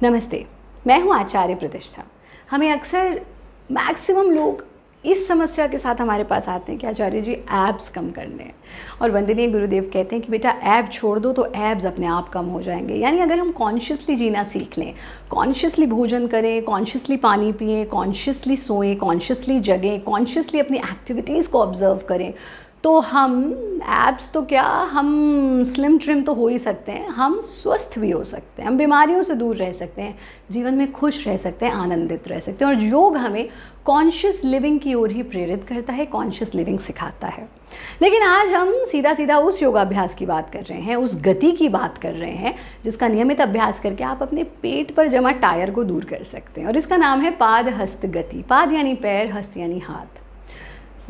नमस्ते, मैं हूँ आचार्य प्रतिष्ठा। हमें अक्सर मैक्सिमम लोग इस समस्या के साथ हमारे पास आते हैं कि आचार्य जी एब्स कम करने हैं, और वंदनीय गुरुदेव कहते हैं कि बेटा ऐब छोड़ दो तो एब्स अपने आप कम हो जाएंगे। यानी अगर हम कॉन्शियसली जीना सीख लें, कॉन्शियसली भोजन करें, कॉन्शियसली पानी पिएं, कॉन्शियसली सोएं, कॉन्शियसली जगें, कॉन्शियसली अपनी एक्टिविटीज़ को ऑब्जर्व करें, तो हम एब्स तो क्या, हम स्लिम ट्रिम तो हो ही सकते हैं, हम स्वस्थ भी हो सकते हैं, हम बीमारियों से दूर रह सकते हैं, जीवन में खुश रह सकते हैं, आनंदित रह सकते हैं। और योग हमें कॉन्शियस लिविंग की ओर ही प्रेरित करता है, कॉन्शियस लिविंग सिखाता है। लेकिन आज हम सीधा सीधा उस योगाभ्यास की बात कर रहे हैं, उस गति की बात कर रहे हैं जिसका नियमित अभ्यास करके आप अपने पेट पर जमा टायर को दूर कर सकते हैं, और इसका नाम है पाद हस्त गति। पाद यानी पैर, हस्त यानी हाथ।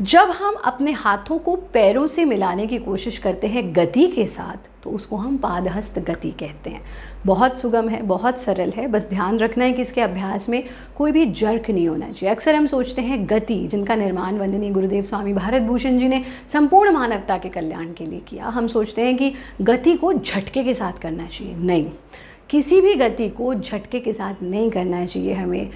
जब हम अपने हाथों को पैरों से मिलाने की कोशिश करते हैं गति के साथ, तो उसको हम पादहस्त गति कहते हैं। बहुत सुगम है, बहुत सरल है, बस ध्यान रखना है कि इसके अभ्यास में कोई भी जर्क नहीं होना चाहिए। अक्सर हम सोचते हैं गति, जिनका निर्माण वंदनीय गुरुदेव स्वामी भारत भूषण जी ने संपूर्ण मानवता के कल्याण के लिए किया, हम सोचते हैं कि गति को झटके के साथ करना चाहिए। नहीं, किसी भी गति को झटके के साथ नहीं करना चाहिए। हमें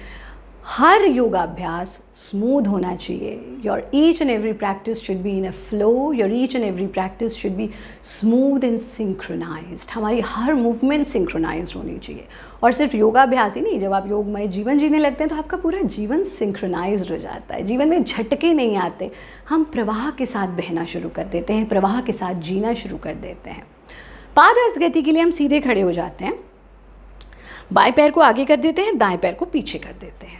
हर योगाभ्यास स्मूथ होना चाहिए। Your each and every practice should be in a flow, your each and every practice should be smooth and synchronised. हमारी हर मूवमेंट सिंक्रोनाइज्ड होनी चाहिए। और सिर्फ योगाभ्यास ही नहीं, जब आप योगमय जीवन जीने लगते हैं तो आपका पूरा जीवन सिंक्रोनाइज्ड हो जाता है। जीवन में झटके नहीं आते, हम प्रवाह के साथ बहना शुरू कर देते हैं, प्रवाह के साथ जीना शुरू कर देते हैं। पादहस्त गति के लिए हम सीधे खड़े हो जाते हैं, बाएं पैर को आगे कर देते हैं, दाएं पैर को पीछे कर देते हैं,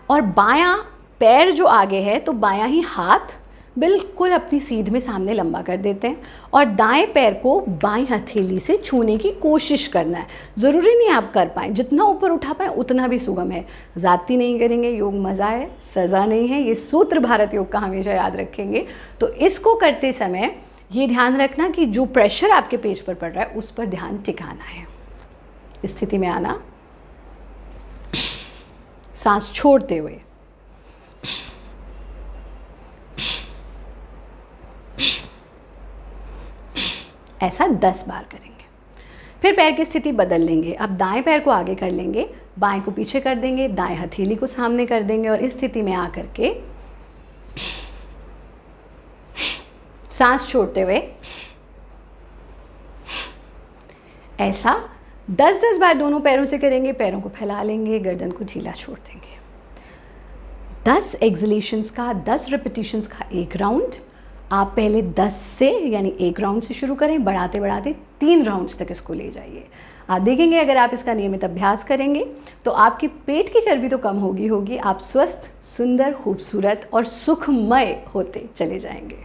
और बायां पैर जो आगे है तो बायां ही हाथ बिल्कुल अपनी सीध में सामने लंबा कर देते हैं, और दाएं पैर को बाईं हथेली से छूने की कोशिश करना है। ज़रूरी नहीं आप कर पाएँ, जितना ऊपर उठा पाएँ उतना भी सुगम है। ज़्यादती नहीं करेंगे, योग मज़ा है, सज़ा नहीं है। ये सूत्र भारत योग का हमेशा याद रखेंगे। तो इसको करते समय ये ध्यान रखना कि जो प्रेशर आपके पेट पर पड़ रहा है उस पर ध्यान टिकाना है। स्थिति में आना, सांस छोड़ते हुए, ऐसा 10 बार करेंगे। फिर पैर की स्थिति बदल लेंगे। अब दाएं पैर को आगे कर लेंगे, बाएं को पीछे कर देंगे, दाएं हथेली को सामने कर देंगे, और इस स्थिति में आकर के सांस छोड़ते हुए ऐसा 10-10 बार दोनों पैरों से करेंगे। पैरों को फैला लेंगे, गर्दन को ढीला छोड़ देंगे। 10 एक्सलेशंस का, 10 रिपीटिशंस का एक राउंड। आप पहले 10 से यानी एक राउंड से शुरू करें, बढ़ाते बढ़ाते 3 राउंड्स तक इसको ले जाइए। आप देखेंगे अगर आप इसका नियमित अभ्यास करेंगे तो आपकी पेट की चर्बी तो कम होगी, आप स्वस्थ, सुंदर, खूबसूरत और सुखमय होते चले जाएंगे।